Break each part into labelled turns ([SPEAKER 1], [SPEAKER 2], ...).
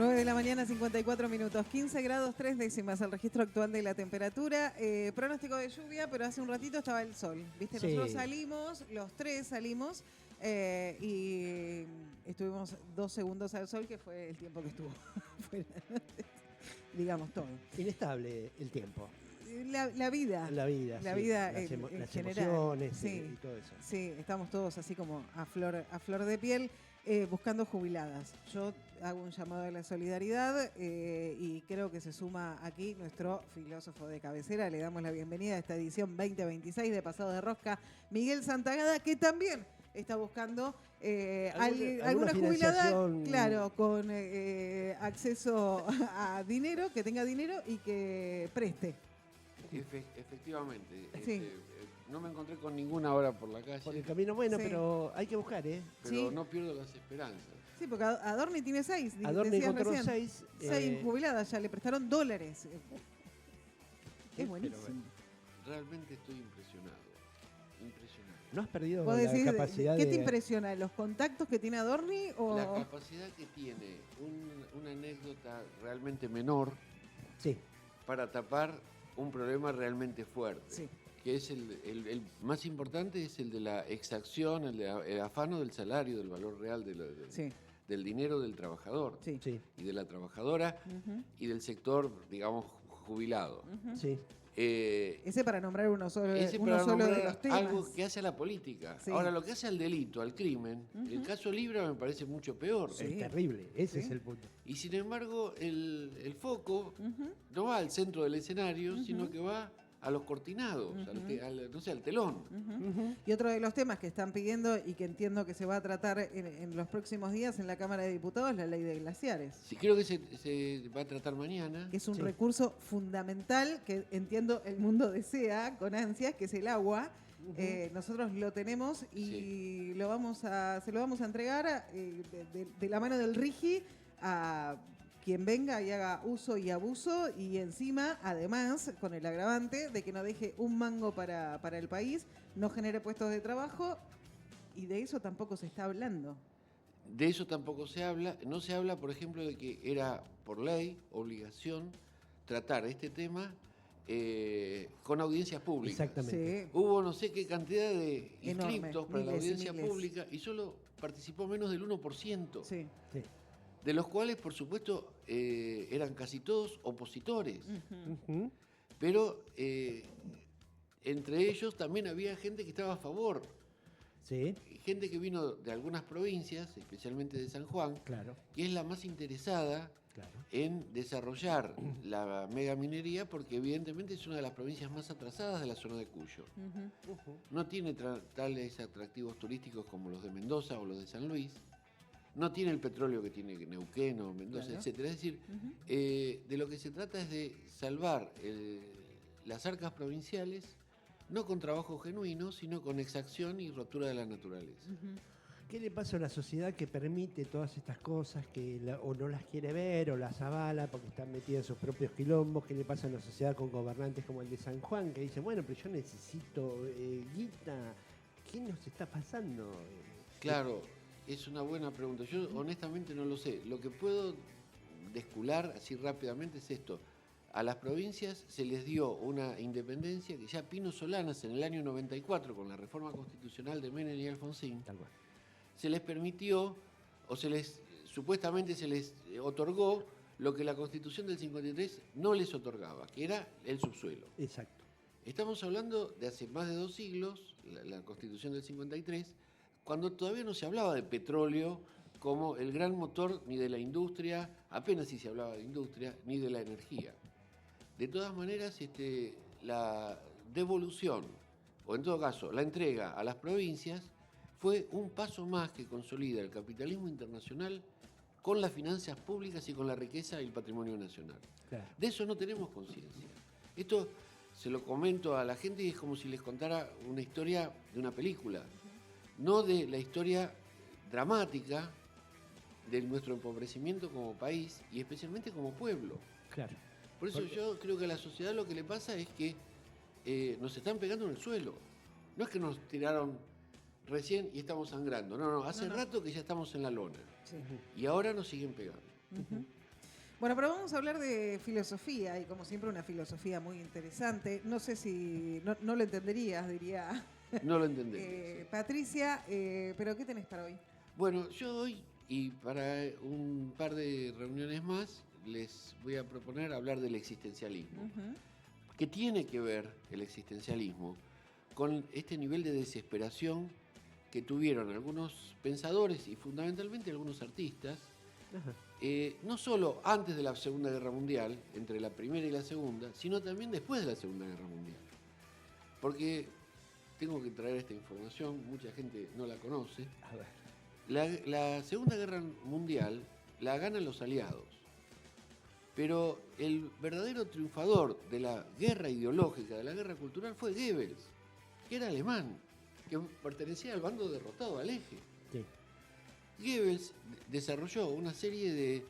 [SPEAKER 1] 9 de la mañana, 54 minutos, 15 grados 3 décimas el registro actual de la temperatura. Pronóstico de lluvia, pero hace un ratito estaba el sol. ¿Viste?
[SPEAKER 2] Sí.
[SPEAKER 1] Nosotros salimos, los tres salimos y estuvimos 2 segundos al sol, que fue el tiempo que estuvo fuera. Digamos todo.
[SPEAKER 2] Inestable el tiempo.
[SPEAKER 1] La vida.
[SPEAKER 2] La vida,
[SPEAKER 1] La
[SPEAKER 2] sí.
[SPEAKER 1] vida
[SPEAKER 2] Las
[SPEAKER 1] en general.
[SPEAKER 2] emociones
[SPEAKER 1] Sí.
[SPEAKER 2] y todo eso.
[SPEAKER 1] Sí, estamos todos así como a flor de piel, buscando jubiladas. Yo hago un llamado a la solidaridad y creo que se suma aquí nuestro filósofo de cabecera. Le damos la bienvenida a esta edición 2026 de Pasado de Rosca, Miguel Santagada, que también está buscando alguna jubilada, claro, con acceso a dinero, que tenga dinero y que preste.
[SPEAKER 3] Efectivamente.
[SPEAKER 1] Sí.
[SPEAKER 3] No me encontré con ninguna ahora por la calle.
[SPEAKER 2] Por el camino bueno,
[SPEAKER 1] Sí.
[SPEAKER 2] pero hay que buscar, ¿eh?
[SPEAKER 3] Pero
[SPEAKER 1] Sí.
[SPEAKER 3] no pierdo las esperanzas.
[SPEAKER 1] Sí, porque Adorni tiene 6.
[SPEAKER 2] Adorni encontró 6.
[SPEAKER 1] 6 jubiladas ya, le prestaron dólares. Es buenísimo.
[SPEAKER 2] Pero bueno.
[SPEAKER 3] Realmente estoy impresionado. Impresionado.
[SPEAKER 2] ¿No has perdido
[SPEAKER 1] ¿Vos
[SPEAKER 2] la
[SPEAKER 1] decís,
[SPEAKER 2] capacidad
[SPEAKER 1] qué
[SPEAKER 2] de...?
[SPEAKER 1] te impresiona? ¿Los contactos que tiene Adorni o...?
[SPEAKER 3] La capacidad que tiene una anécdota realmente menor
[SPEAKER 2] Sí.
[SPEAKER 3] para tapar un problema realmente fuerte.
[SPEAKER 1] Sí.
[SPEAKER 3] Que es el más importante, es el de la exacción, el afano del salario, del valor real
[SPEAKER 1] Sí.
[SPEAKER 3] del dinero del trabajador
[SPEAKER 1] Sí.
[SPEAKER 2] Sí.
[SPEAKER 3] y de la trabajadora y del sector, digamos, jubilado.
[SPEAKER 2] Sí.
[SPEAKER 1] Ese para nombrar uno solo,
[SPEAKER 3] Ese
[SPEAKER 1] uno
[SPEAKER 3] para
[SPEAKER 1] solo de
[SPEAKER 3] nombrar
[SPEAKER 1] los temas.
[SPEAKER 3] algo que hace a la política.
[SPEAKER 1] Sí.
[SPEAKER 3] Ahora, lo que hace al delito, al crimen, el caso Libra me parece mucho peor.
[SPEAKER 1] Sí.
[SPEAKER 2] Es terrible. Ese
[SPEAKER 1] Sí.
[SPEAKER 2] es el punto.
[SPEAKER 3] Y sin embargo, el foco no va al centro del escenario, sino que va a los cortinados, no sé, al telón.
[SPEAKER 1] Y otro de los temas que están pidiendo y que entiendo que se va a tratar en los próximos días en la Cámara de Diputados es la ley de glaciares,
[SPEAKER 3] Sí, creo que se va a tratar mañana.
[SPEAKER 1] que es un
[SPEAKER 2] Sí.
[SPEAKER 1] recurso fundamental que entiendo el mundo desea con ansias, que es el agua. Nosotros lo tenemos y
[SPEAKER 3] Sí.
[SPEAKER 1] se lo vamos a entregar de la mano del RIGI a quien venga y haga uso y abuso, y encima, además, con el agravante de que no deje un mango para el país, no genere puestos de trabajo, y de eso tampoco se está hablando.
[SPEAKER 3] De eso tampoco se habla. No se habla, por ejemplo, de que era por ley, obligación, tratar este tema con audiencias públicas.
[SPEAKER 2] Exactamente.
[SPEAKER 1] Sí.
[SPEAKER 3] Hubo no sé qué cantidad de
[SPEAKER 1] Enorme,
[SPEAKER 3] inscriptos para la
[SPEAKER 1] miles y
[SPEAKER 3] audiencia
[SPEAKER 1] miles.
[SPEAKER 3] pública y solo participó menos del 1%.
[SPEAKER 1] Sí.
[SPEAKER 2] Sí.
[SPEAKER 3] De los cuales, por supuesto, eran casi todos opositores.
[SPEAKER 2] Ujú.
[SPEAKER 3] Pero entre ellos también había gente que estaba a favor.
[SPEAKER 2] Sí.
[SPEAKER 3] Gente que vino de algunas provincias, especialmente de San Juan,
[SPEAKER 2] Claro.
[SPEAKER 3] que es la más interesada
[SPEAKER 2] Claro.
[SPEAKER 3] en desarrollar la megaminería, porque evidentemente es una de las provincias más atrasadas de la zona de Cuyo. No tiene tales atractivos turísticos como los de Mendoza o los de San Luis. No tiene el petróleo que tiene Neuquén o Mendoza,
[SPEAKER 1] Claro.
[SPEAKER 3] etcétera. Es decir, de lo que se trata es de salvar las arcas provinciales, no con trabajo genuino, sino con exacción y rotura de la naturaleza.
[SPEAKER 2] ¿Qué le pasa a una sociedad que permite todas estas cosas que o no las quiere ver o las avala porque están metidas en sus propios quilombos? ¿Qué le pasa a una sociedad con gobernantes como el de San Juan que dice, bueno, pero yo necesito guita? ¿Qué nos está pasando?
[SPEAKER 3] Claro, es una buena pregunta. Yo honestamente no lo sé. Lo que puedo descular así rápidamente es esto. A las provincias se les dio una independencia que ya Pino Solanas en el año 94, con la reforma constitucional de Menem y Alfonsín,
[SPEAKER 2] Tal cual.
[SPEAKER 3] se les permitió, o supuestamente se les otorgó lo que la Constitución del 53 no les otorgaba, que era el subsuelo.
[SPEAKER 2] Exacto.
[SPEAKER 3] Estamos hablando de hace más de 2 siglos, la Constitución del 53, cuando todavía no se hablaba de petróleo como el gran motor ni de la industria, apenas si se hablaba de industria, ni de la energía. De todas maneras, la devolución, o en todo caso, la entrega a las provincias, fue un paso más que consolida el capitalismo internacional con las finanzas públicas y con la riqueza y el patrimonio nacional.
[SPEAKER 2] Claro.
[SPEAKER 3] De eso no tenemos conciencia. Esto se lo comento a la gente y es como si les contara una historia de una película, no de la historia dramática de nuestro empobrecimiento como país y especialmente como pueblo.
[SPEAKER 2] Claro.
[SPEAKER 3] Por eso yo creo que a la sociedad lo que le pasa es que nos están pegando en el suelo. No es que nos tiraron recién y estamos sangrando. No, hace rato que ya estamos en la lona.
[SPEAKER 1] Sí.
[SPEAKER 3] Y ahora nos siguen pegando.
[SPEAKER 1] Bueno, pero vamos a hablar de filosofía y como siempre una filosofía muy interesante. No sé si no lo entenderías, diría
[SPEAKER 3] No lo entendés.
[SPEAKER 1] Patricia, pero ¿qué tenés para hoy?
[SPEAKER 3] Bueno, yo hoy y para un par de reuniones más les voy a proponer hablar del existencialismo.
[SPEAKER 1] Ujú.
[SPEAKER 3] ¿Qué tiene que ver el existencialismo con este nivel de desesperación que tuvieron algunos pensadores y fundamentalmente algunos artistas,
[SPEAKER 2] Ajá.
[SPEAKER 3] no solo antes de la Segunda Guerra Mundial, entre la Primera y la Segunda, sino también después de la Segunda Guerra Mundial? Porque tengo que traer esta información, mucha gente no la conoce.
[SPEAKER 2] A ver.
[SPEAKER 3] La Segunda Guerra Mundial la ganan los aliados, pero el verdadero triunfador de la guerra ideológica, de la guerra cultural, fue Goebbels, que era alemán, que pertenecía al bando derrotado, al eje.
[SPEAKER 2] Sí.
[SPEAKER 3] Goebbels desarrolló una serie de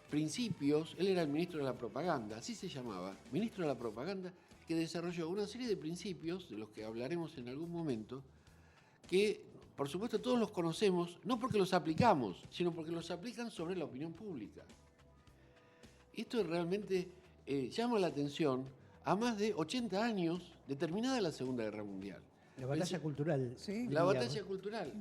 [SPEAKER 3] principios, él era el ministro de la propaganda, así se llamaba, ministro de la propaganda, que desarrolló una serie de principios, de los que hablaremos en algún momento, que por supuesto todos los conocemos, no porque los aplicamos, sino porque los aplican sobre la opinión pública. Esto realmente llama la atención a más de 80 años de terminada la Segunda Guerra Mundial.
[SPEAKER 2] La batalla cultural.
[SPEAKER 1] Sí.
[SPEAKER 3] La
[SPEAKER 2] diríamos.
[SPEAKER 3] batalla cultural.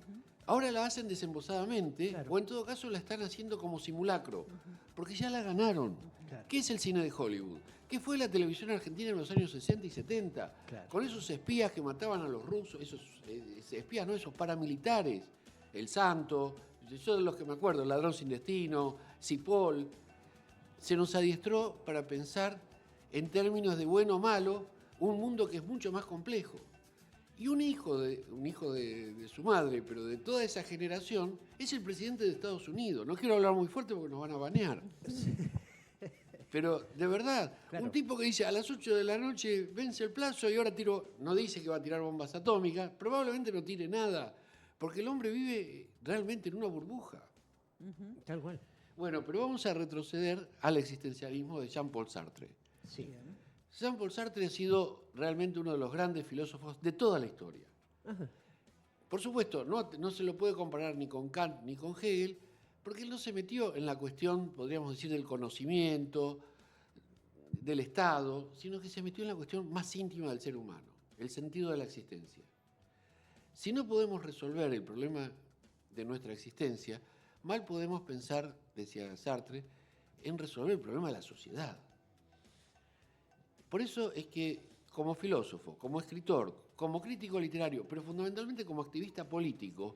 [SPEAKER 3] Ahora la hacen desembosadamente,
[SPEAKER 2] Claro.
[SPEAKER 3] o en todo caso la están haciendo como simulacro, porque ya la ganaron.
[SPEAKER 2] Claro.
[SPEAKER 3] ¿Qué es el cine de Hollywood? ¿Qué fue la televisión argentina en los años 60 y 70?
[SPEAKER 2] Claro.
[SPEAKER 3] Con esos espías que mataban a los rusos, esos espías, no, esos paramilitares, El Santo, yo de los que me acuerdo, El Ladrón sin Destino, Cipoll. Se nos adiestró para pensar en términos de bueno o malo un mundo que es mucho más complejo. Y un hijo de su madre, pero de toda esa generación, es el presidente de Estados Unidos. No quiero hablar muy fuerte porque nos van a banear. Pero de verdad,
[SPEAKER 2] Claro.
[SPEAKER 3] un tipo que dice a las 8 de la noche vence el plazo y ahora tiro, no dice que va a tirar bombas atómicas, probablemente no tire nada, porque el hombre vive realmente en una burbuja.
[SPEAKER 2] Tal cual.
[SPEAKER 3] Bueno, pero vamos a retroceder al existencialismo de Jean-Paul Sartre.
[SPEAKER 2] Sí.
[SPEAKER 3] Jean-Paul Sartre ha sido realmente uno de los grandes filósofos de toda la historia.
[SPEAKER 2] Ajá.
[SPEAKER 3] Por supuesto, no se lo puede comparar ni con Kant ni con Hegel, porque él no se metió en la cuestión, podríamos decir, del conocimiento, del Estado, sino que se metió en la cuestión más íntima del ser humano, el sentido de la existencia. Si no podemos resolver el problema de nuestra existencia, mal podemos pensar, decía Sartre, en resolver el problema de la sociedad. Por eso es que, como filósofo, como escritor, como crítico literario, pero fundamentalmente como activista político,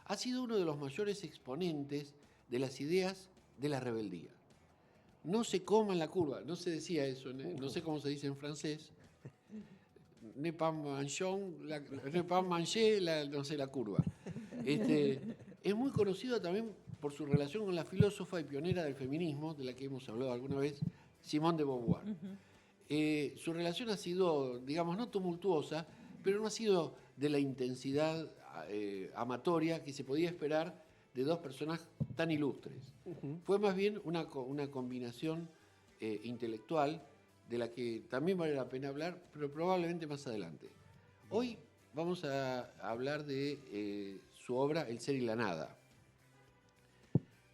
[SPEAKER 3] ha sido uno de los mayores exponentes de las ideas de la rebeldía. No se coman la curva, no se decía eso, no sé cómo se dice en francés. Ne pas manger, no sé, la curva. Es muy conocido también por su relación con la filósofa y pionera del feminismo, de la que hemos hablado alguna vez, Simone de Beauvoir. Su relación ha sido, digamos, no tumultuosa, pero no ha sido de la intensidad amatoria que se podía esperar de dos personas tan ilustres. Fue más bien una combinación intelectual de la que también vale la pena hablar, pero probablemente más adelante. Hoy vamos a hablar de su obra El ser y la nada,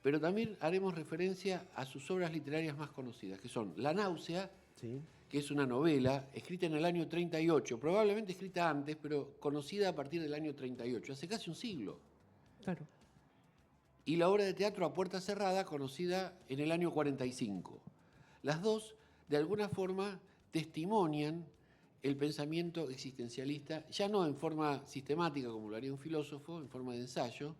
[SPEAKER 3] pero también haremos referencia a sus obras literarias más conocidas, que son La náusea,
[SPEAKER 2] Sí.
[SPEAKER 3] que es una novela escrita en el año 38, probablemente escrita antes, pero conocida a partir del año 38, hace casi un siglo.
[SPEAKER 2] Claro.
[SPEAKER 3] Y la obra de teatro A puerta cerrada, conocida en el año 45. Las dos, de alguna forma, testimonian el pensamiento existencialista, ya no en forma sistemática, como lo haría un filósofo, en forma de ensayo,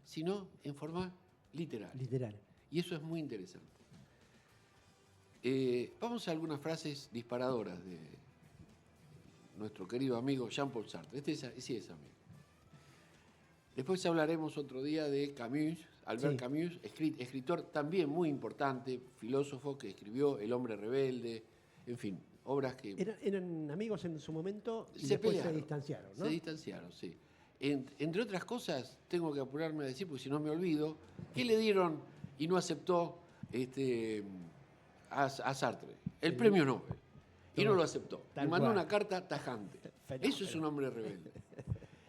[SPEAKER 3] sino en forma literaria.
[SPEAKER 2] Literal.
[SPEAKER 3] Y eso es muy interesante. Vamos a algunas frases disparadoras de nuestro querido amigo Jean-Paul Sartre. Sí es amigo. Después hablaremos otro día de Camus, Albert
[SPEAKER 2] Sí.
[SPEAKER 3] Camus, escritor también muy importante, filósofo que escribió El hombre rebelde, en fin, obras que
[SPEAKER 2] Eran amigos en su momento y
[SPEAKER 3] se
[SPEAKER 2] después
[SPEAKER 3] pelearon.
[SPEAKER 2] se distanciaron, ¿no?
[SPEAKER 3] Se distanciaron, sí. Entre otras cosas, tengo que apurarme a decir, porque si no me olvido, ¿qué le dieron y no aceptó a Sartre? El premio Nobel. Y no lo aceptó.
[SPEAKER 2] Tal
[SPEAKER 3] Y mandó
[SPEAKER 2] cual.
[SPEAKER 3] una carta tajante.
[SPEAKER 2] Fenómeno.
[SPEAKER 3] Eso es un hombre rebelde.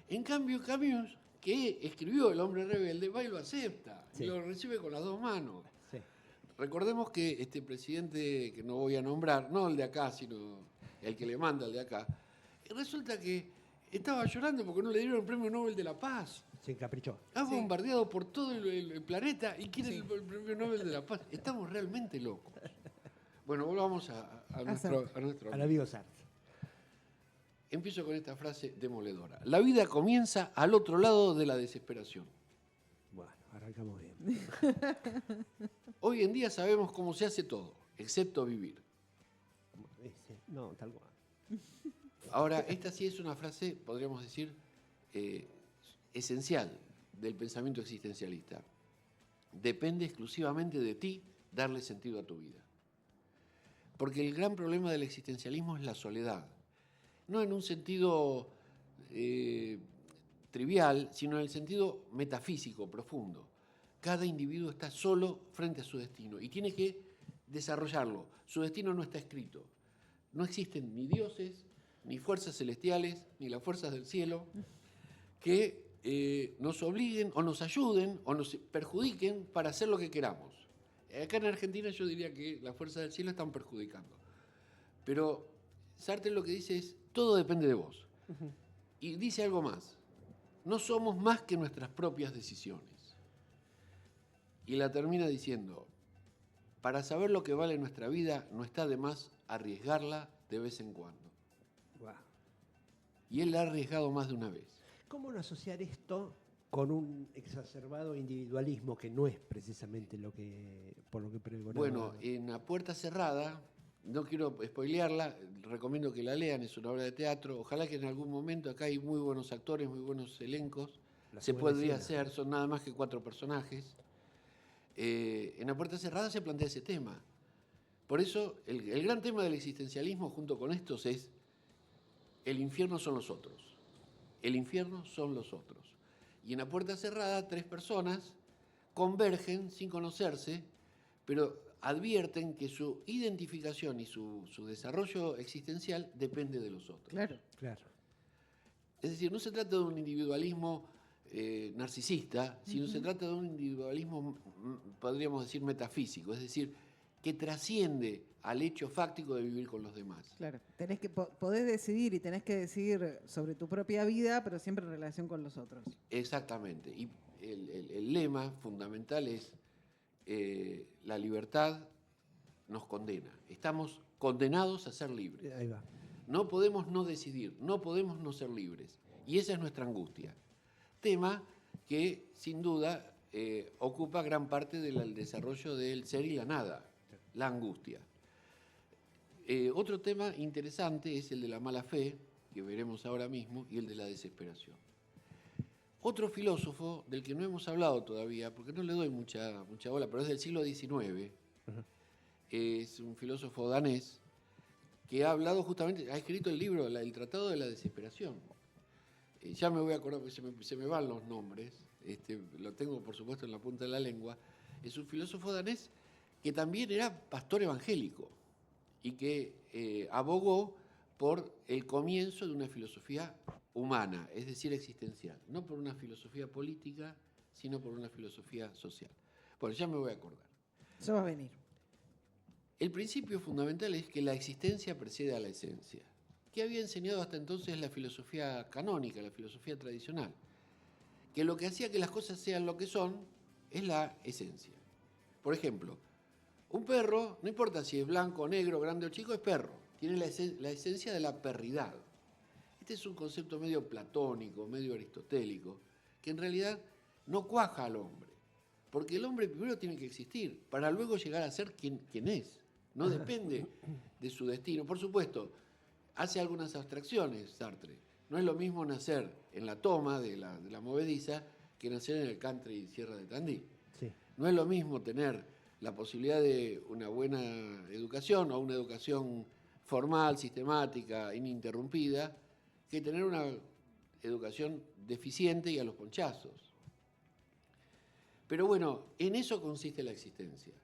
[SPEAKER 3] En cambio, Camus, que escribió El hombre rebelde, va y lo acepta.
[SPEAKER 2] Sí.
[SPEAKER 3] Y lo recibe con las dos manos.
[SPEAKER 2] Sí.
[SPEAKER 3] recordemos que este presidente, que no voy a nombrar, no el de acá, sino el que le manda el de acá, resulta que estaba llorando porque no le dieron el Premio Nobel de la Paz.
[SPEAKER 2] Se encaprichó.
[SPEAKER 3] Ha
[SPEAKER 1] Sí.
[SPEAKER 3] bombardeado por todo el planeta y quiere
[SPEAKER 1] Sí.
[SPEAKER 3] el Premio Nobel de la Paz. Estamos realmente locos. Bueno, volvamos a nuestro
[SPEAKER 2] Al amigo Sartre.
[SPEAKER 3] Empiezo con esta frase demoledora. La vida comienza al otro lado de la desesperación.
[SPEAKER 2] Bueno, arrancamos bien.
[SPEAKER 3] Hoy en día sabemos cómo se hace todo, excepto vivir.
[SPEAKER 2] No, tal cual.
[SPEAKER 3] Ahora, esta sí es una frase, podríamos decir, esencial del pensamiento existencialista. Depende exclusivamente de ti darle sentido a tu vida. Porque el gran problema del existencialismo es la soledad. No en un sentido trivial, sino en el sentido metafísico, profundo. Cada individuo está solo frente a su destino y tiene que desarrollarlo. Su destino no está escrito. No existen ni dioses, ni fuerzas celestiales, ni las fuerzas del cielo que nos obliguen o nos ayuden o nos perjudiquen para hacer lo que queramos. Acá en Argentina yo diría que las fuerzas del cielo están perjudicando. Pero Sartre lo que dice es, todo depende de vos. Y dice algo más, no somos más que nuestras propias decisiones. Y la termina diciendo, para saber lo que vale nuestra vida, no está de más arriesgarla de vez en cuando.
[SPEAKER 2] Wow.
[SPEAKER 3] Y él la ha arriesgado más de una vez.
[SPEAKER 2] ¿Cómo no asociar esto con un exacerbado individualismo que no es precisamente por lo que pregonaba?
[SPEAKER 3] Bueno, en A Puerta Cerrada, no quiero spoilearla, recomiendo que la lean, es una obra de teatro. Ojalá que en algún momento, acá hay muy buenos actores, muy buenos elencos, se podría hacer, son nada más que 4 personajes. En A Puerta Cerrada se plantea ese tema. Por eso, el gran tema del existencialismo junto con estos es el infierno son los otros. El infierno son los otros. Y en La Puerta Cerrada, 3 personas convergen sin conocerse, pero advierten que su identificación y su desarrollo existencial depende de los otros.
[SPEAKER 1] Claro.
[SPEAKER 2] Claro.
[SPEAKER 3] Es decir, no se trata de un individualismo narcisista, sino se trata de un individualismo, podríamos decir, metafísico, es decir, que trasciende al hecho fáctico de vivir con los demás.
[SPEAKER 1] Claro, podés decidir y tenés que decidir sobre tu propia vida, pero siempre en relación con los otros.
[SPEAKER 3] Exactamente. Y el lema fundamental es la libertad nos condena. Estamos condenados a ser libres.
[SPEAKER 2] Ahí va.
[SPEAKER 3] No podemos no decidir, no podemos no ser libres. Y esa es nuestra angustia. Tema que, sin duda, ocupa gran parte del desarrollo del ser y la nada, la angustia. Otro tema interesante es el de la mala fe, que veremos ahora mismo, y el de la desesperación. Otro filósofo del que no hemos hablado todavía, porque no le doy mucha bola, pero es del siglo XIX, es un filósofo danés, que ha hablado justamente, ha escrito el libro, el Tratado de la Desesperación. Ya me voy a acordar, porque se me van los nombres, lo tengo por supuesto en la punta de la lengua. Es un filósofo danés que también era pastor evangélico y que abogó por el comienzo de una filosofía humana, es decir, existencial. No por una filosofía política, sino por una filosofía social. Bueno, ya me voy a acordar.
[SPEAKER 1] Eso va a venir.
[SPEAKER 3] El principio fundamental es que la existencia precede a la esencia, que había enseñado hasta entonces la filosofía canónica, la filosofía tradicional, que lo que hacía que las cosas sean lo que son es la esencia. Por ejemplo, un perro, no importa si es blanco, negro, grande o chico, es perro, tiene la esencia de la perridad. Este es un concepto medio platónico, medio aristotélico, que en realidad no cuaja al hombre, porque el hombre primero tiene que existir, para luego llegar a ser quien es. No depende de su destino. Por supuesto, hace algunas abstracciones Sartre. No es lo mismo nacer en la toma de la movediza que nacer en el country y Sierra de Tandil.
[SPEAKER 2] Sí.
[SPEAKER 3] No es lo mismo tener la posibilidad de una buena educación o una educación formal, sistemática, ininterrumpida, que tener una educación deficiente y a los ponchazos. Pero bueno, en eso consiste la existencia.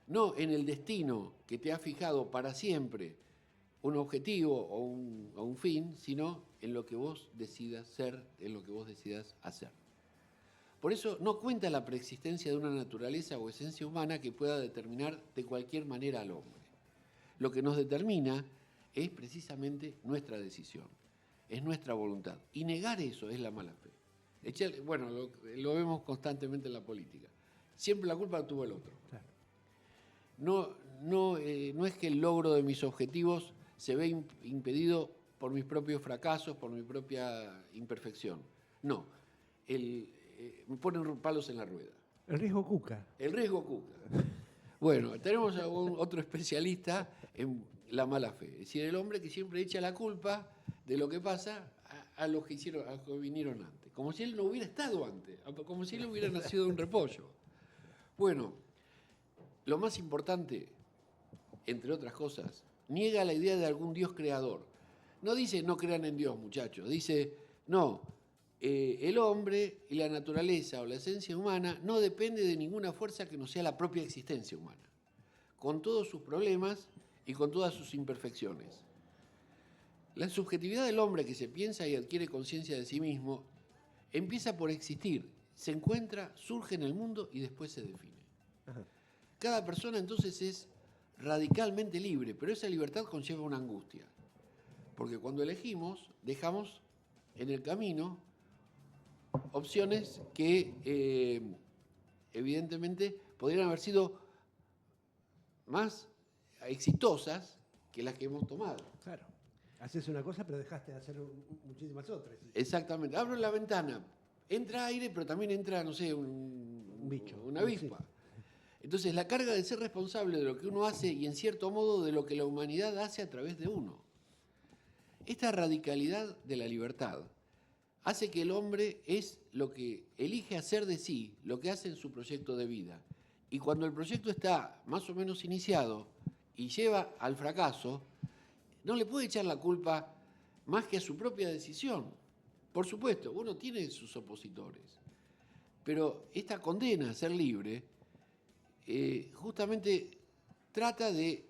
[SPEAKER 3] No en el destino que te ha fijado para siempre un objetivo o un fin, sino en lo que vos decidas ser, en lo que vos decidas hacer. Por eso no cuenta la preexistencia de una naturaleza o esencia humana que pueda determinar de cualquier manera al hombre. Lo que nos determina es precisamente nuestra decisión, es nuestra voluntad. Y negar eso es la mala fe. Bueno, lo vemos constantemente en la política. Siempre la culpa la tuvo el otro.
[SPEAKER 2] Claro.
[SPEAKER 3] No es que el logro de mis objetivos se ve impedido por mis propios fracasos, por mi propia imperfección. No, me ponen palos en la rueda.
[SPEAKER 2] El riesgo Cuca.
[SPEAKER 3] El riesgo Cuca. Bueno, tenemos a otro especialista en la mala fe. Es decir, el hombre que siempre echa la culpa de lo que pasa a los que vinieron antes. Como si él no hubiera estado antes, como si él hubiera nacido de un repollo. Bueno, lo más importante, entre otras cosas, niega la idea de algún Dios creador. No dice no crean en Dios, muchachos. Dice, no, el hombre y la naturaleza o la esencia humana no depende de ninguna fuerza que no sea la propia existencia humana, con todos sus problemas y con todas sus imperfecciones. La subjetividad del hombre que se piensa y adquiere conciencia de sí mismo empieza por existir, se encuentra, surge en el mundo y después se define.
[SPEAKER 2] Ajá.
[SPEAKER 3] Cada persona entonces es radicalmente libre, pero esa libertad conlleva una angustia, porque cuando elegimos dejamos en el camino opciones que evidentemente podrían haber sido más exitosas que las que hemos tomado.
[SPEAKER 2] Claro. Haces una cosa, pero dejaste de hacer muchísimas otras.
[SPEAKER 3] Exactamente. Abro la ventana, entra aire, pero también entra, no sé, un
[SPEAKER 2] bicho,
[SPEAKER 3] una avispa.
[SPEAKER 2] Sí.
[SPEAKER 3] Entonces, la carga de ser responsable de lo que uno hace y, en cierto modo, de lo que la humanidad hace a través de uno. Esta radicalidad de la libertad hace que el hombre es lo que elige hacer de sí, lo que hace en su proyecto de vida. Y cuando el proyecto está más o menos iniciado y lleva al fracaso, no le puede echar la culpa más que a su propia decisión. Por supuesto, uno tiene sus opositores, pero esta condena a ser libre justamente trata de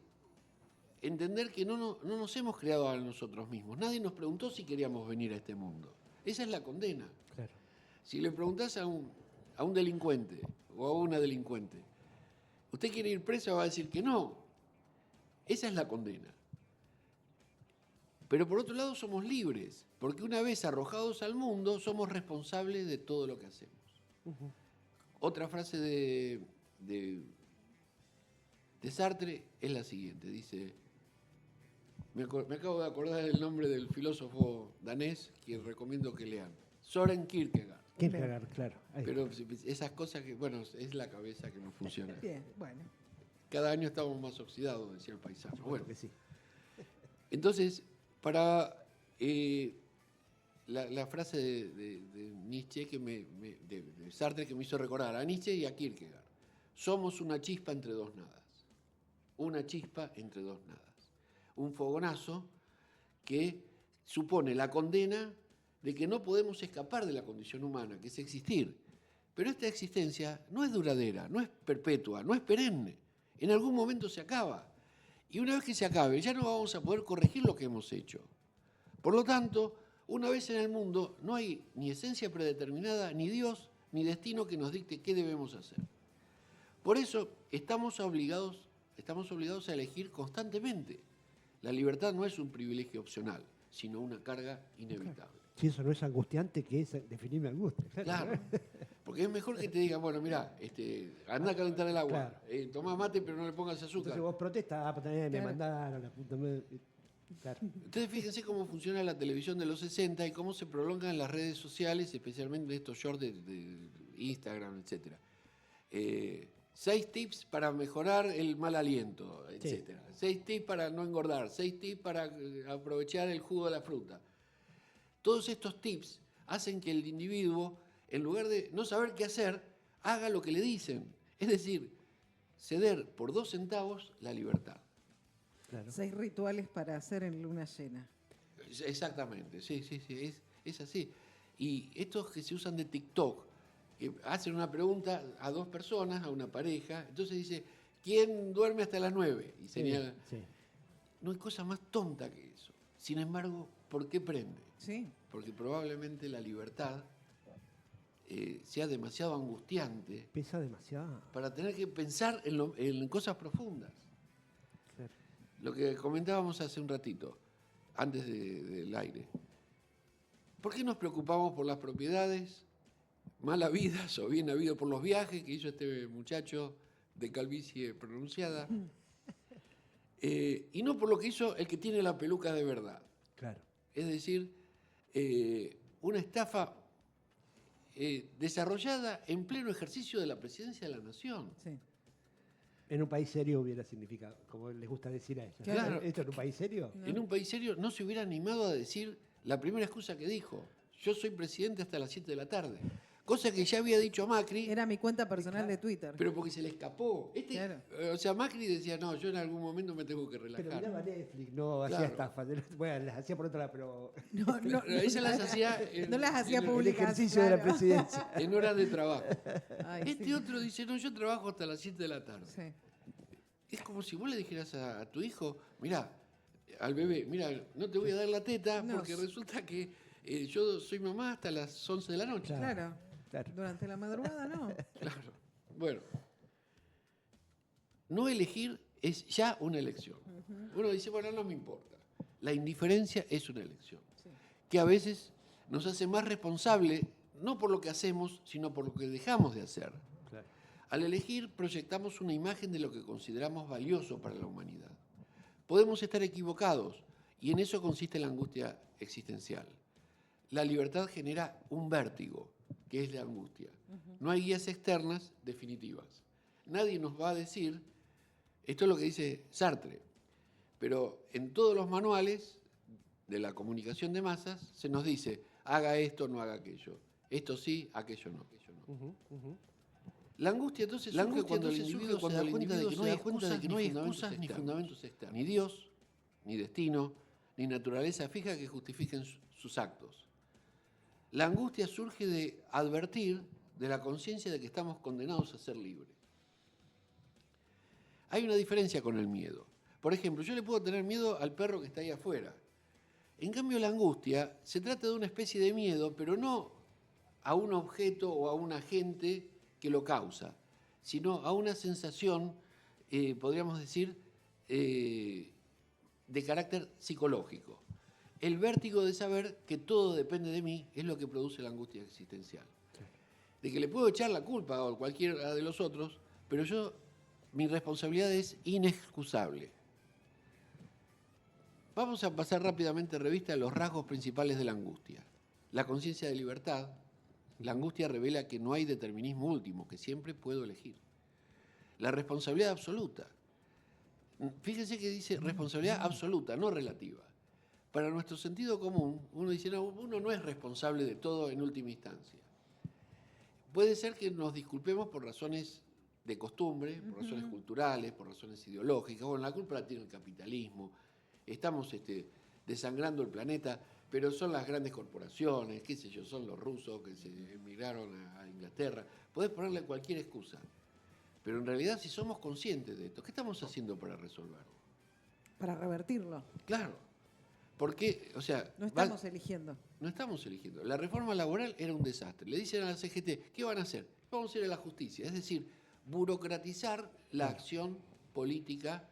[SPEAKER 3] entender que no nos hemos creado a nosotros mismos. Nadie nos preguntó si queríamos venir a este mundo. Esa es la condena.
[SPEAKER 2] Claro.
[SPEAKER 3] Si le preguntás a un delincuente o a una delincuente, ¿usted quiere ir preso? Va a decir que no. Esa es la condena. Pero por otro lado somos libres, porque una vez arrojados al mundo somos responsables de todo lo que hacemos.
[SPEAKER 2] Uh-huh.
[SPEAKER 3] Otra frase de Sartre es la siguiente, dice, me acabo de acordar del nombre del filósofo danés que recomiendo que lean, Søren Kierkegaard.
[SPEAKER 2] Kierkegaard, claro. Ahí.
[SPEAKER 3] Pero esas cosas que, bueno, es la cabeza que no funciona.
[SPEAKER 1] Bien, bueno.
[SPEAKER 3] Cada año estamos más oxidados, decía el paisano. Bueno,
[SPEAKER 2] que sí.
[SPEAKER 3] entonces, para la frase de Nietzsche, de Sartre, que me hizo recordar a Nietzsche y a Kierkegaard. Somos una chispa entre dos nadas. Una chispa entre dos nadas. Un fogonazo que supone la condena de que no podemos escapar de la condición humana, que es existir. Pero esta existencia no es duradera, no es perpetua, no es perenne. En algún momento se acaba. Y una vez que se acabe, ya no vamos a poder corregir lo que hemos hecho. Por lo tanto, una vez en el mundo, no hay ni esencia predeterminada, ni Dios, ni destino que nos dicte qué debemos hacer. Por eso estamos obligados a elegir constantemente. La libertad no es un privilegio opcional, sino una carga inevitable.
[SPEAKER 2] Si eso no es angustiante, ¿qué es definirme angustia?
[SPEAKER 3] Claro, porque es mejor que te digan, bueno, mira, anda a calentar el agua,
[SPEAKER 2] Claro.
[SPEAKER 3] Tomá mate pero no le pongas azúcar.
[SPEAKER 2] Entonces vos protestás, pues también me
[SPEAKER 1] Claro.
[SPEAKER 2] mandaron la puta madre. Claro.
[SPEAKER 3] Ustedes fíjense cómo funciona la televisión de los 60 y cómo se prolongan las redes sociales, especialmente estos shorts de Instagram, etc. 6 tips para mejorar el mal aliento, etc. 6 tips para no engordar, 6 tips para aprovechar el jugo de la fruta. Todos estos tips hacen que el individuo, en lugar de no saber qué hacer, haga lo que le dicen. Es decir, ceder por 2 centavos la libertad.
[SPEAKER 2] Claro.
[SPEAKER 1] 6 rituales para hacer en luna llena.
[SPEAKER 3] Exactamente, sí, es así. Y estos que se usan de TikTok, que hacen una pregunta a 2 personas, a una pareja, entonces dice, ¿quién duerme hasta las 9? Y señala,
[SPEAKER 2] Sí.
[SPEAKER 3] no hay cosa más tonta que eso. Sin embargo, ¿por qué prende?
[SPEAKER 1] Sí.
[SPEAKER 3] Porque probablemente la libertad sea demasiado angustiante
[SPEAKER 2] Pesa demasiado.
[SPEAKER 3] para tener que pensar en cosas profundas.
[SPEAKER 2] Claro.
[SPEAKER 3] Lo que comentábamos hace un ratito, antes del aire. ¿Por qué nos preocupamos por las propiedades mal habidas o bien habido por los viajes que hizo este muchacho de calvicie pronunciada? Y no por lo que hizo el que tiene la peluca de verdad.
[SPEAKER 2] Claro.
[SPEAKER 3] Es decir, una estafa desarrollada en pleno ejercicio de la presidencia de la Nación.
[SPEAKER 1] Sí.
[SPEAKER 2] En un país serio hubiera significado, como les gusta decir a ella.
[SPEAKER 3] Claro.
[SPEAKER 2] ¿Esto en un país serio?
[SPEAKER 1] No.
[SPEAKER 3] En un país serio no se hubiera animado a decir la primera excusa que dijo: yo soy presidente hasta las 7 de la tarde. Cosa que ya había dicho Macri,
[SPEAKER 1] Era mi cuenta personal de Twitter.
[SPEAKER 3] pero porque se le escapó.
[SPEAKER 1] Claro.
[SPEAKER 3] O sea, Macri decía, no, yo en algún momento me tengo que
[SPEAKER 2] Pero
[SPEAKER 3] relajar.
[SPEAKER 2] miraba Netflix, no hacía
[SPEAKER 3] Claro.
[SPEAKER 2] estafas. Bueno, las hacía por otro lado, pero
[SPEAKER 1] No,
[SPEAKER 3] Pero ella las hacía
[SPEAKER 1] no las hacía
[SPEAKER 3] en-
[SPEAKER 2] el
[SPEAKER 1] públicas.
[SPEAKER 2] ejercicio de la
[SPEAKER 1] claro.
[SPEAKER 2] presidencia.
[SPEAKER 3] en horas de trabajo.
[SPEAKER 1] Ay,
[SPEAKER 3] Este
[SPEAKER 1] sí.
[SPEAKER 3] otro dice, no, yo trabajo hasta las 7 de la tarde.
[SPEAKER 1] Sí.
[SPEAKER 3] Es como si vos le dijeras a tu hijo, mirá, al bebé, mira, no te voy a dar la teta
[SPEAKER 1] No.
[SPEAKER 3] porque resulta que yo soy mamá hasta las 11 de la noche.
[SPEAKER 1] Claro.
[SPEAKER 2] Claro.
[SPEAKER 1] Durante la madrugada, no.
[SPEAKER 3] Claro. Bueno, no elegir es ya una elección. Uno dice, bueno, no me importa. La indiferencia es una elección.
[SPEAKER 1] Sí.
[SPEAKER 3] Que a veces nos hace más responsable, no por lo que hacemos, sino por lo que dejamos de hacer.
[SPEAKER 2] Claro.
[SPEAKER 3] Al elegir, proyectamos una imagen de lo que consideramos valioso para la humanidad. Podemos estar equivocados, y en eso consiste la angustia existencial. La libertad genera un vértigo, que es la angustia. No hay guías externas definitivas. Nadie nos va a decir, esto es lo que dice Sartre, pero en todos los manuales de la comunicación de masas se nos dice, haga esto, no haga aquello. Esto sí, aquello no. La angustia entonces surge cuando el individuo se da cuenta de que no hay excusas ni fundamentos externos. Ni Dios, ni destino, ni naturaleza fija que justifiquen sus actos. La angustia surge de advertir de la conciencia de que estamos condenados a ser libres. Hay una diferencia con el miedo. Por ejemplo, yo le puedo tener miedo al perro que está ahí afuera. En cambio, la angustia se trata de una especie de miedo, pero no a un objeto o a un agente que lo causa, sino a una sensación, podríamos decir, de carácter psicológico. El vértigo de saber que todo depende de mí es lo que produce la angustia existencial. De que le puedo echar la culpa a cualquiera de los otros, pero mi responsabilidad es inexcusable. Vamos a pasar rápidamente revista a los rasgos principales de la angustia. La conciencia de libertad. La angustia revela que no hay determinismo último, que siempre puedo elegir. La responsabilidad absoluta. Fíjense que dice responsabilidad absoluta, no relativa. Para nuestro sentido común, uno dice, no, uno no es responsable de todo en última instancia. Puede ser que nos disculpemos por razones de costumbre, por razones culturales, por razones ideológicas. Bueno, la culpa la tiene el capitalismo. Estamos desangrando el planeta, pero son las grandes corporaciones, qué sé yo, son los rusos que se emigraron a Inglaterra. Podés ponerle cualquier excusa. Pero en realidad, si somos conscientes de esto, ¿qué estamos haciendo para resolverlo?
[SPEAKER 1] Para revertirlo.
[SPEAKER 3] Claro. Porque, o sea,
[SPEAKER 1] No estamos eligiendo.
[SPEAKER 3] no estamos eligiendo. La reforma laboral era un desastre. Le dicen a la CGT, ¿qué van a hacer? Vamos a ir a la justicia. Es decir, burocratizar la acción política,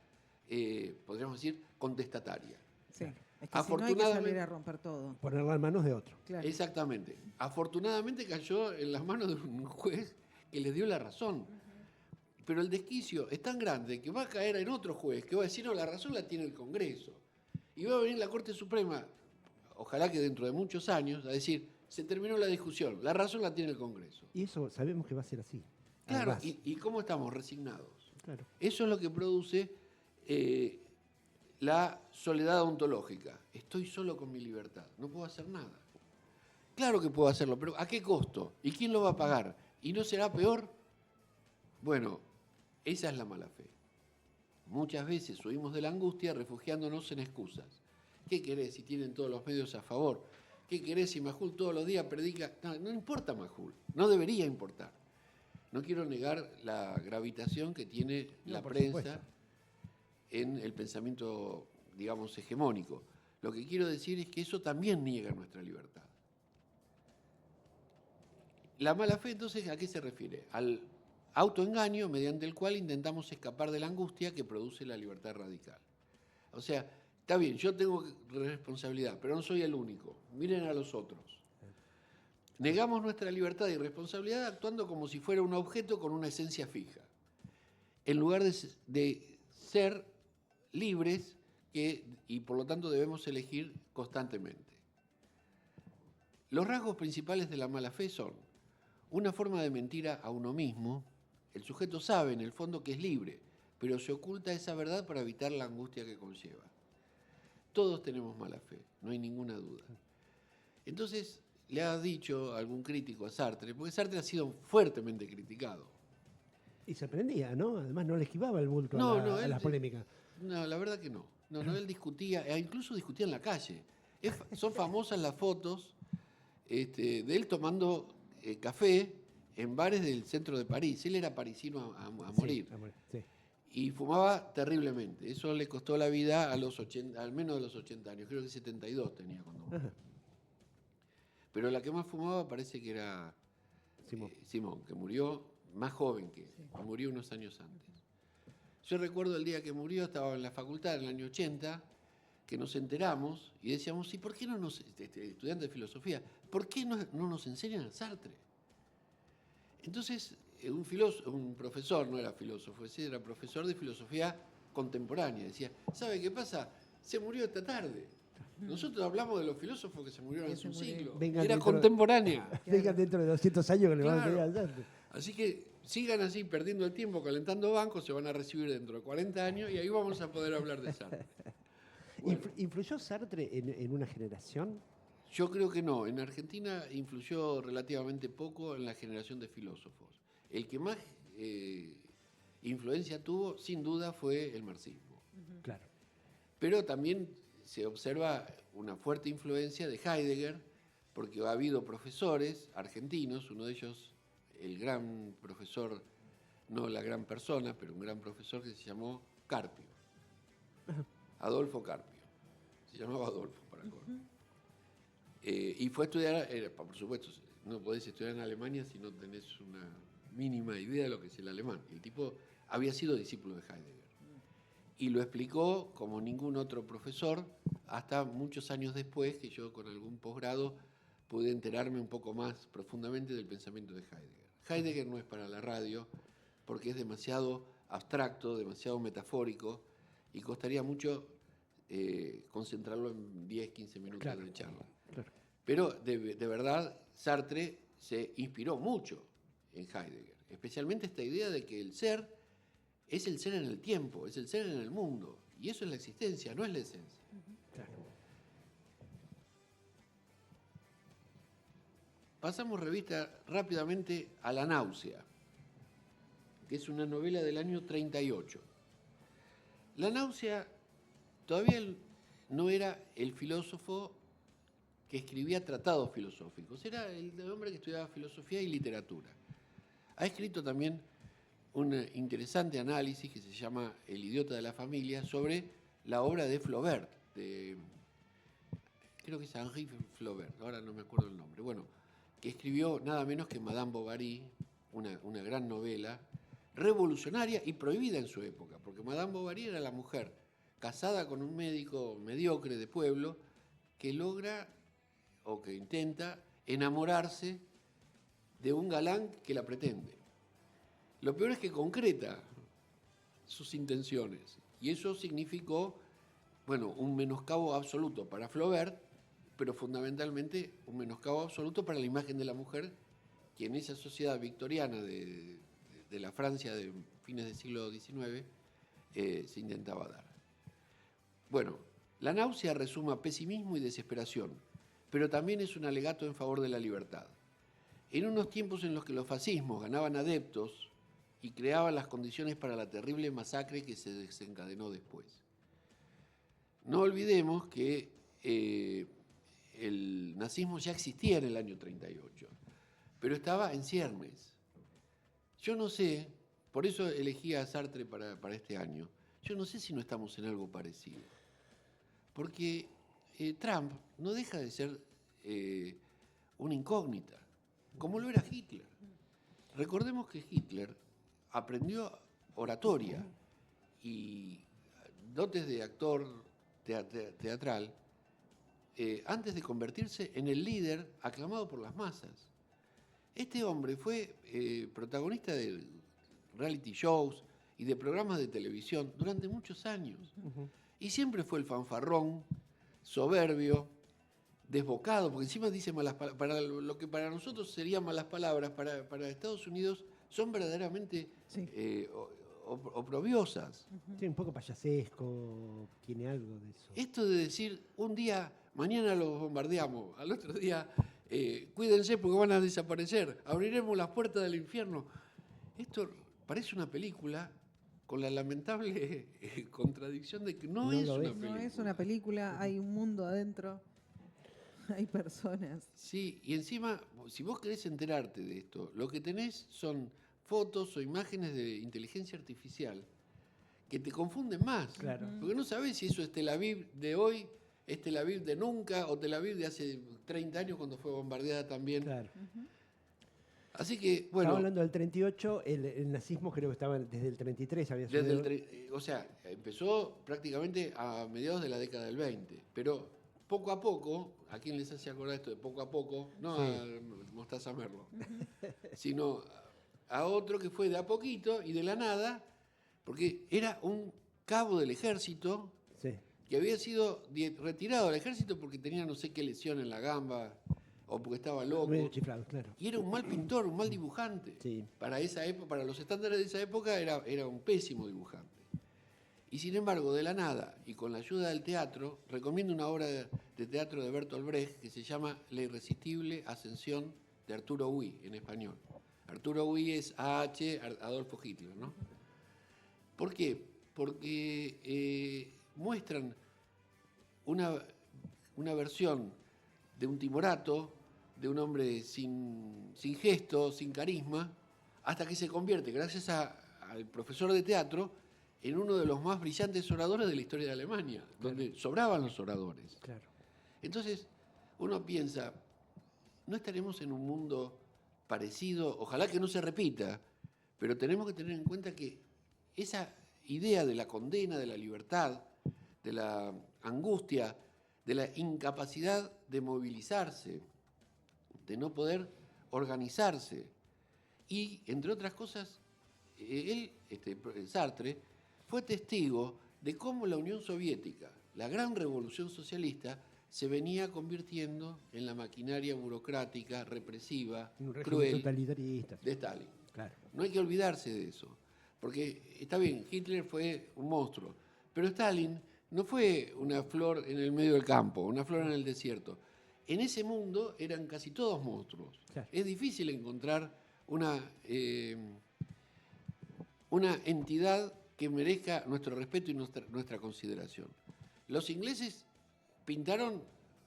[SPEAKER 3] podríamos decir, contestataria.
[SPEAKER 1] Sí. Es que si no hay que
[SPEAKER 3] Afortunadamente-
[SPEAKER 1] salir a romper todo.
[SPEAKER 2] Ponerla en manos de otro.
[SPEAKER 1] Claro.
[SPEAKER 3] Exactamente. Afortunadamente cayó en las manos de un juez que le dio la razón. Pero el desquicio es tan grande que va a caer en otro juez que va a decir, no, la razón la tiene el Congreso. Y va a venir la Corte Suprema, ojalá que dentro de muchos años, a decir, se terminó la discusión, la razón la tiene el Congreso.
[SPEAKER 2] Y eso sabemos que va a ser así.
[SPEAKER 3] Claro,
[SPEAKER 2] Además.
[SPEAKER 3] ¿y cómo estamos? Resignados.
[SPEAKER 2] Claro.
[SPEAKER 3] Eso es lo que produce la soledad ontológica. Estoy solo con mi libertad, no puedo hacer nada. Claro que puedo hacerlo, pero ¿a qué costo? ¿Y quién lo va a pagar? ¿Y no será peor? Bueno, esa es la mala fe. Muchas veces huimos de la angustia refugiándonos en excusas. ¿Qué querés si tienen todos los medios a favor? ¿Qué querés si Majul todos los días predica? No importa Majul, no debería importar. No quiero negar la gravitación que tiene la
[SPEAKER 2] por
[SPEAKER 3] prensa
[SPEAKER 2] supuesto.
[SPEAKER 3] en el pensamiento, digamos, hegemónico. Lo que quiero decir es que eso también niega nuestra libertad. La mala fe, entonces, ¿a qué se refiere? Al autoengaño mediante el cual intentamos escapar de la angustia que produce la libertad radical. O sea, está bien, yo tengo responsabilidad, pero no soy el único. Miren a los otros. Negamos nuestra libertad y responsabilidad actuando como si fuera un objeto con una esencia fija, en lugar de ser libres y por lo tanto debemos elegir constantemente. Los rasgos principales de la mala fe son una forma de mentir a uno mismo. El sujeto sabe en el fondo que es libre, pero se oculta esa verdad para evitar la angustia que conlleva. Todos tenemos mala fe, no hay ninguna duda. Entonces, le ha dicho algún crítico a Sartre, porque Sartre ha sido fuertemente criticado.
[SPEAKER 2] Y se prendía, ¿no? Además no le esquivaba el bulto a la polémica.
[SPEAKER 3] No, la verdad que no. No, él discutía, incluso discutía en la calle. Son famosas las fotos de él tomando café en bares del centro de París. Él era parisino a morir.
[SPEAKER 2] Sí, a morir, sí.
[SPEAKER 3] Y fumaba terriblemente. Eso le costó la vida a los 80, al menos de los 80 años. Creo que 72 tenía cuando murió. Pero la que más fumaba parece que era Simón, que murió más joven que él. Murió unos años antes. Yo recuerdo el día que murió, estaba en la facultad en el año 80, que nos enteramos y decíamos, ¿y por qué no nos, estudiantes de filosofía, por qué no nos enseñan a Sartre? Entonces, un profesor, no era filósofo, era profesor de filosofía contemporánea, decía, ¿sabe qué pasa? Se murió esta tarde. Nosotros hablamos de los filósofos que se murieron hace un siglo. Era contemporánea.
[SPEAKER 2] Vengan dentro de 200 años que le van a pedir al Sartre.
[SPEAKER 3] Así que sigan así perdiendo el tiempo calentando bancos, se van a recibir dentro de 40 años y ahí vamos a poder hablar de Sartre.
[SPEAKER 2] Bueno. ¿Influyó Sartre en una generación?
[SPEAKER 3] Yo creo que no. En Argentina influyó relativamente poco en la generación de filósofos. El que más influencia tuvo, sin duda, fue el marxismo.
[SPEAKER 2] Claro.
[SPEAKER 3] Pero también se observa una fuerte influencia de Heidegger, porque ha habido profesores argentinos, uno de ellos, el gran profesor, no la gran persona, pero un gran profesor que se llamó Carpio. Adolfo Carpio. Se llamaba Adolfo para corto. Y fue a estudiar, por supuesto, no podés estudiar en Alemania si no tenés una mínima idea de lo que es el alemán. El tipo había sido discípulo de Heidegger. Y lo explicó como ningún otro profesor hasta muchos años después que yo con algún posgrado pude enterarme un poco más profundamente del pensamiento de Heidegger. Heidegger no es para la radio porque es demasiado abstracto, demasiado metafórico y costaría mucho concentrarlo en 10, 15 minutos de charla. Claro. Pero de verdad Sartre se inspiró mucho en Heidegger, especialmente esta idea de que el ser es el ser en el tiempo, es el ser en el mundo, y eso es la existencia, no es la esencia. Claro. Pasamos revista rápidamente a La náusea, que es una novela del año 38. La náusea todavía no era el filósofo que escribía tratados filosóficos, era el hombre que estudiaba filosofía y literatura. Ha escrito también un interesante análisis que se llama El idiota de la familia sobre la obra de Flaubert, creo que es Henri Flaubert, ahora no me acuerdo el nombre, bueno, que escribió nada menos que Madame Bovary, una gran novela, revolucionaria y prohibida en su época, porque Madame Bovary era la mujer casada con un médico mediocre de pueblo que logra o que intenta enamorarse de un galán que la pretende. Lo peor es que concreta sus intenciones y eso significó, bueno, un menoscabo absoluto para Flaubert, pero fundamentalmente un menoscabo absoluto para la imagen de la mujer que en esa sociedad victoriana de la Francia de fines del siglo XIX se intentaba dar. Bueno, La náusea resuma pesimismo y desesperación, pero también es un alegato en favor de la libertad. En unos tiempos en los que los fascismos ganaban adeptos y creaban las condiciones para la terrible masacre que se desencadenó después. No olvidemos que el nazismo ya existía en el año 38, pero estaba en ciernes. Yo no sé, por eso elegí a Sartre para este año, yo no sé si no estamos en algo parecido. Porque Trump no deja de ser una incógnita. como lo era Hitler. Recordemos que Hitler aprendió oratoria y dotes de actor teatral antes de convertirse en el líder aclamado por las masas. Este hombre fue protagonista de reality shows y de programas de televisión durante muchos años. Y siempre fue el fanfarrón, soberbio, desbocado, porque encima dice malas palabras. Para lo que para nosotros serían malas palabras, para Estados Unidos son verdaderamente oprobiosas.
[SPEAKER 2] Sí, un poco payasesco, tiene algo de eso.
[SPEAKER 3] Esto de decir, un día, mañana los bombardeamos, al otro día, cuídense porque van a desaparecer, abriremos las puertas del infierno. Esto parece una película con la lamentable contradicción de que no es una película.
[SPEAKER 1] No es una película, hay un mundo adentro, hay personas.
[SPEAKER 3] Sí, y encima, si vos querés enterarte de esto, lo que tenés son fotos o imágenes de inteligencia artificial que te confunden más.
[SPEAKER 2] Claro.
[SPEAKER 3] Porque no sabés si eso es Tel Aviv de hoy, es Tel Aviv de nunca, o Tel Aviv de hace 30 años cuando fue bombardeada también.
[SPEAKER 2] Claro.
[SPEAKER 3] Así que, bueno...
[SPEAKER 2] Estaba hablando del 38, el nazismo creo que estaba desde el 33. Había sucedido.
[SPEAKER 3] o sea, empezó prácticamente a mediados de la década del 20, pero poco a poco, ¿a quién les hace acordar esto de poco a poco? No a Mostaza Merlo, sino a otro que fue de a poquito y de la nada, porque era un cabo del ejército que había sido retirado del ejército porque tenía no sé qué lesión en la gamba o porque estaba loco.
[SPEAKER 2] Medio chiflado, claro.
[SPEAKER 3] Y era un mal pintor, un mal dibujante.
[SPEAKER 2] Sí.
[SPEAKER 3] Para esa época, para los estándares de esa época era un pésimo dibujante. Y sin embargo, de la nada, y con la ayuda del teatro, recomiendo una obra de teatro de Bertolt Brecht que se llama La irresistible ascensión de Arturo Huy, en español. Arturo Huy es A.H. Adolfo Hitler, ¿no? ¿Por qué? Porque muestran una versión de un timorato, de un hombre sin gesto, sin carisma, hasta que se convierte, gracias al profesor de teatro, en uno de los más brillantes oradores de la historia de Alemania, donde sobraban los oradores.
[SPEAKER 2] Claro.
[SPEAKER 3] Entonces, uno piensa, ¿no estaremos en un mundo parecido? Ojalá que no se repita, pero tenemos que tener en cuenta que esa idea de la condena, de la libertad, de la angustia, de la incapacidad de movilizarse, de no poder organizarse, y, entre otras cosas, él, Sartre, fue testigo de cómo la Unión Soviética, la gran revolución socialista, se venía convirtiendo en la maquinaria burocrática, represiva,
[SPEAKER 2] Un régimen
[SPEAKER 3] cruel
[SPEAKER 2] totalitarista.
[SPEAKER 3] de Stalin.
[SPEAKER 2] Claro.
[SPEAKER 3] No hay que olvidarse de eso, porque está bien, Hitler fue un monstruo, pero Stalin no fue una flor en el medio del campo, una flor en el desierto. En ese mundo eran casi todos monstruos.
[SPEAKER 2] Claro.
[SPEAKER 3] Es difícil encontrar una entidad que merezca nuestro respeto y nuestra consideración. Los ingleses pintaron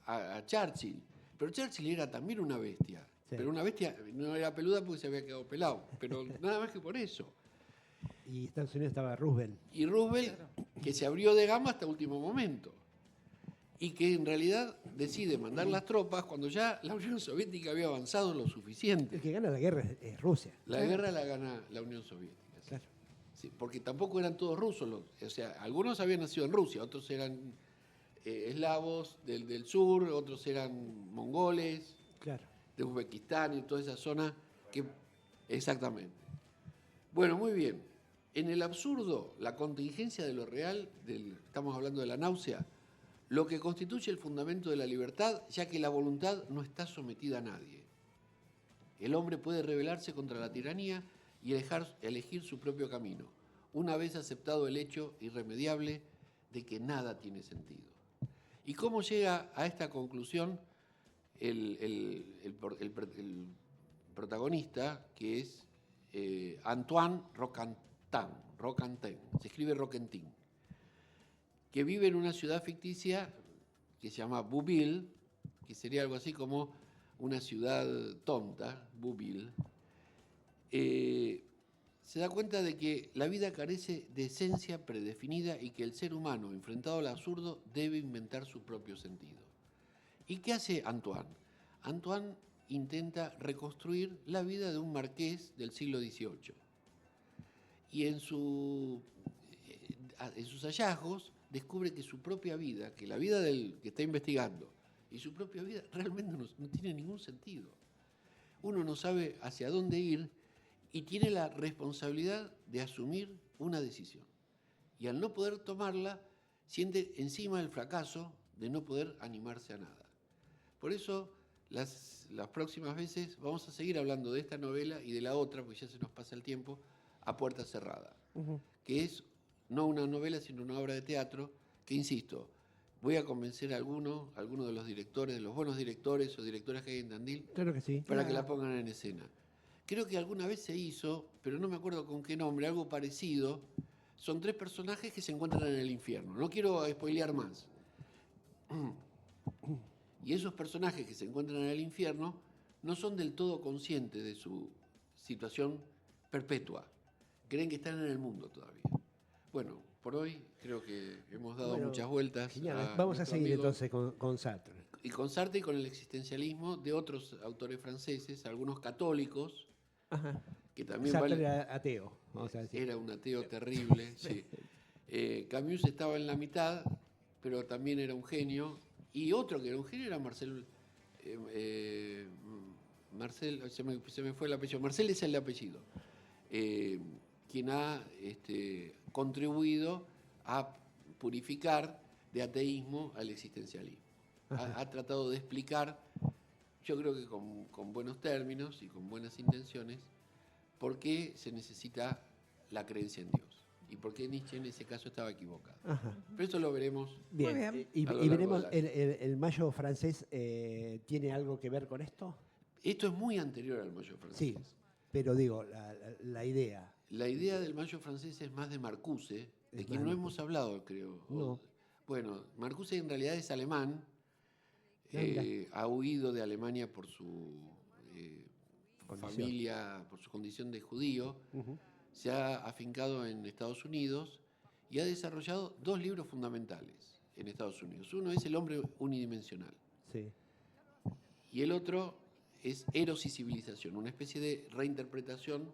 [SPEAKER 3] a Churchill, pero Churchill era también una bestia.
[SPEAKER 2] Sí.
[SPEAKER 3] Pero una bestia no era peluda porque se había quedado pelado, pero nada más que por eso.
[SPEAKER 2] Y Estados Unidos estaba Roosevelt.
[SPEAKER 3] Y Roosevelt, que se abrió de gama hasta último momento. Y que en realidad decide mandar las tropas cuando ya la Unión Soviética había avanzado lo suficiente.
[SPEAKER 2] El que gana la guerra es Rusia.
[SPEAKER 3] La guerra la gana la Unión Soviética. ¿Sí?
[SPEAKER 2] Claro.
[SPEAKER 3] Sí, porque tampoco eran todos rusos. O sea, algunos habían nacido en Rusia, otros eran eslavos del sur, otros eran mongoles,
[SPEAKER 2] Claro.
[SPEAKER 3] de Uzbekistán y toda esa zona. Exactamente. Bueno, muy bien. En el absurdo, la contingencia de lo real, estamos hablando de la náusea, lo que constituye el fundamento de la libertad, ya que la voluntad no está sometida a nadie. El hombre puede rebelarse contra la tiranía y elegir su propio camino, una vez aceptado el hecho irremediable de que nada tiene sentido. ¿Y cómo llega a esta conclusión el protagonista, que es Antoine Roquentin, se escribe Roquentin, que vive en una ciudad ficticia que se llama Bouville, que sería algo así como una ciudad tonta, Bouville. Se da cuenta de que la vida carece de esencia predefinida y que el ser humano, enfrentado al absurdo, debe inventar su propio sentido. ¿Y qué hace Antoine? Antoine intenta reconstruir la vida de un marqués del siglo XVIII. Y en sus hallazgos descubre que su propia vida, que la vida del que está investigando, y su propia vida realmente no tiene ningún sentido. Uno no sabe hacia dónde ir y tiene la responsabilidad de asumir una decisión. Y al no poder tomarla, siente encima el fracaso de no poder animarse a nada. Por eso, las próximas veces vamos a seguir hablando de esta novela y de la otra, porque ya se nos pasa el tiempo, A Puerta Cerrada, que es no una novela, sino una obra de teatro que, insisto, voy a convencer a alguno de los directores, de los buenos directores o directoras que hay en Tandil,
[SPEAKER 2] Claro que sí.
[SPEAKER 3] para que la pongan en escena. Creo que alguna vez se hizo, pero no me acuerdo con qué nombre, algo parecido. Son 3 personajes que se encuentran en el infierno. No quiero spoilear más. Y esos personajes que se encuentran en el infierno no son del todo conscientes de su situación perpetua. Creen que están en el mundo todavía. Bueno, por hoy creo que hemos dado muchas vueltas.
[SPEAKER 2] Genial. Vamos a seguir entonces con Sartre.
[SPEAKER 3] Y con Sartre y con el existencialismo de otros autores franceses, algunos católicos,
[SPEAKER 2] Ajá.
[SPEAKER 3] que también
[SPEAKER 2] Sartre era ateo, vamos a decir.
[SPEAKER 3] Era un ateo terrible, sí. Camus estaba en la mitad, pero también era un genio. Y otro que era un genio era Marcel, se me fue el apellido. Marcel es el apellido. Quien ha contribuido a purificar de ateísmo al existencialismo. Ha tratado de explicar, yo creo que con buenos términos y con buenas intenciones, por qué se necesita la creencia en Dios y por qué Nietzsche en ese caso estaba equivocado.
[SPEAKER 2] Ajá.
[SPEAKER 3] Pero eso lo veremos.
[SPEAKER 2] Bien.
[SPEAKER 1] Muy bien.
[SPEAKER 2] Y
[SPEAKER 3] A lo largo
[SPEAKER 2] veremos,
[SPEAKER 3] del año.
[SPEAKER 2] el mayo francés tiene algo que ver con esto.
[SPEAKER 3] Esto es muy anterior al Mayo francés.
[SPEAKER 2] Sí, pero digo, la idea.
[SPEAKER 3] La idea del Mayo francés es más de Marcuse, de quien no hemos hablado, creo.
[SPEAKER 2] No.
[SPEAKER 3] Bueno, Marcuse en realidad es alemán,
[SPEAKER 2] mira.
[SPEAKER 3] ha huido de Alemania por su
[SPEAKER 2] Condición.
[SPEAKER 3] familia, por su condición de judío,
[SPEAKER 2] Ujú.
[SPEAKER 3] se ha afincado en Estados Unidos y ha desarrollado 2 libros fundamentales en Estados Unidos. Uno es El hombre unidimensional
[SPEAKER 2] Sí.
[SPEAKER 3] y el otro es Eros y civilización, una especie de reinterpretación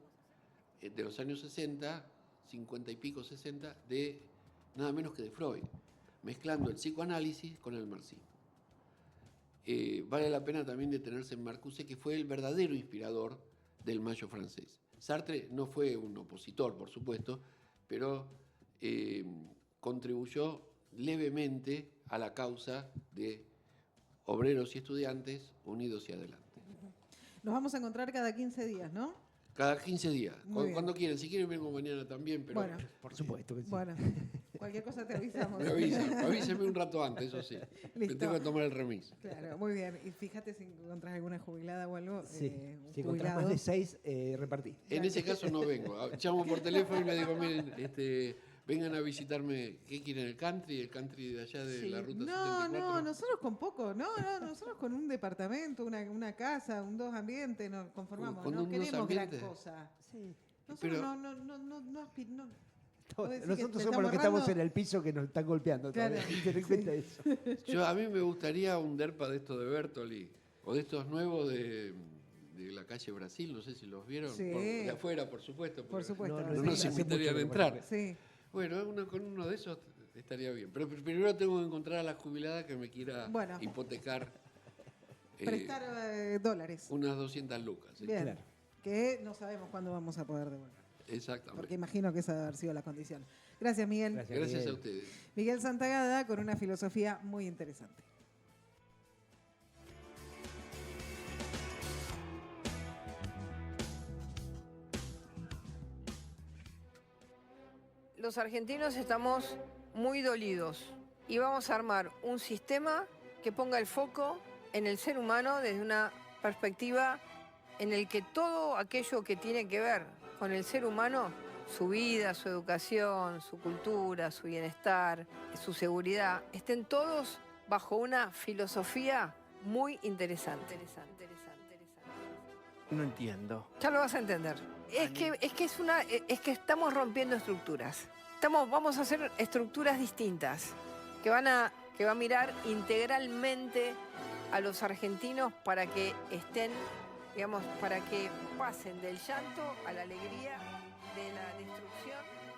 [SPEAKER 3] de los años 60, 50 y pico, 60, de nada menos que de Freud, mezclando el psicoanálisis con el marxismo. Vale la pena también detenerse en Marcuse, que fue el verdadero inspirador del Mayo francés. Sartre no fue un opositor, por supuesto, pero contribuyó levemente a la causa de obreros y estudiantes unidos y adelante.
[SPEAKER 1] Nos vamos a encontrar cada 15 días, ¿no?
[SPEAKER 3] Cada 15 días,
[SPEAKER 1] Muy bien.
[SPEAKER 3] cuando quieren. Si quieren vengo mañana también, pero
[SPEAKER 1] Bueno.
[SPEAKER 2] Por supuesto que sí.
[SPEAKER 1] Bueno, cualquier cosa te avisamos.
[SPEAKER 3] avíseme un rato antes, eso sí. Me
[SPEAKER 1] Listo.
[SPEAKER 3] tengo que tomar el remis.
[SPEAKER 1] Claro, muy bien. Y fíjate si encontrás alguna jubilada o algo.
[SPEAKER 2] Sí.
[SPEAKER 1] Un
[SPEAKER 2] Si encontrás más
[SPEAKER 1] jubilado.
[SPEAKER 2] de 6, repartí.
[SPEAKER 3] En ese caso no vengo. Llamo por teléfono y le digo, miren, vengan a visitarme. ¿Qué quieren? ¿El country de allá de
[SPEAKER 1] Sí.
[SPEAKER 3] la ruta
[SPEAKER 1] No,
[SPEAKER 3] 74?
[SPEAKER 1] nosotros con poco, no, nosotros con un departamento, una casa, un 2 ambientes, nos conformamos,
[SPEAKER 3] ¿Con
[SPEAKER 1] no
[SPEAKER 3] un 2
[SPEAKER 1] queremos gran
[SPEAKER 3] ambientes?
[SPEAKER 1] cosa.
[SPEAKER 2] Sí.
[SPEAKER 1] Nosotros
[SPEAKER 3] Pero-
[SPEAKER 1] no. ¿Vos decís que
[SPEAKER 2] Nosotros
[SPEAKER 1] le
[SPEAKER 2] somos los que
[SPEAKER 1] estamos
[SPEAKER 2] estamos en el piso que nos están golpeando.
[SPEAKER 1] Claro,
[SPEAKER 2] Todavía. Ten en
[SPEAKER 1] sí.
[SPEAKER 2] cuenta eso.
[SPEAKER 3] A mí me gustaría un DERPA de estos de Bertoli, o de estos nuevos de la calle Brasil, no sé si los vieron.
[SPEAKER 1] Sí.
[SPEAKER 3] De afuera, por supuesto.
[SPEAKER 1] Por
[SPEAKER 3] porque
[SPEAKER 1] supuesto.
[SPEAKER 3] No
[SPEAKER 1] sí.
[SPEAKER 3] nos
[SPEAKER 2] hace
[SPEAKER 3] invitarían a
[SPEAKER 2] mucho que
[SPEAKER 3] entrar.
[SPEAKER 1] Sí,
[SPEAKER 3] Bueno, con uno de esos estaría bien. Pero primero tengo que encontrar a la jubilada que me quiera
[SPEAKER 1] Bueno.
[SPEAKER 3] hipotecar
[SPEAKER 1] prestar dólares.
[SPEAKER 3] unas 200 lucas. ¿sí?
[SPEAKER 1] Bien,
[SPEAKER 2] Claro.
[SPEAKER 1] que no sabemos cuándo vamos a poder devolver.
[SPEAKER 3] Exactamente.
[SPEAKER 1] Porque imagino que esa debe haber sido la condición. Gracias, Miguel.
[SPEAKER 2] Gracias.
[SPEAKER 3] Gracias a
[SPEAKER 2] Miguel.
[SPEAKER 3] ustedes.
[SPEAKER 1] Miguel Santagada con una filosofía muy interesante.
[SPEAKER 4] Los argentinos estamos muy dolidos y vamos a armar un sistema que ponga el foco en el ser humano desde una perspectiva en el que todo aquello que tiene que ver con el ser humano, su vida, su educación, su cultura, su bienestar, su seguridad, estén todos bajo una filosofía muy interesante.
[SPEAKER 5] No entiendo.
[SPEAKER 4] Ya lo vas a entender. Es que estamos rompiendo estructuras. Vamos a hacer estructuras distintas que va a mirar integralmente a los argentinos para que estén, digamos, para que pasen del llanto a la alegría, de la destrucción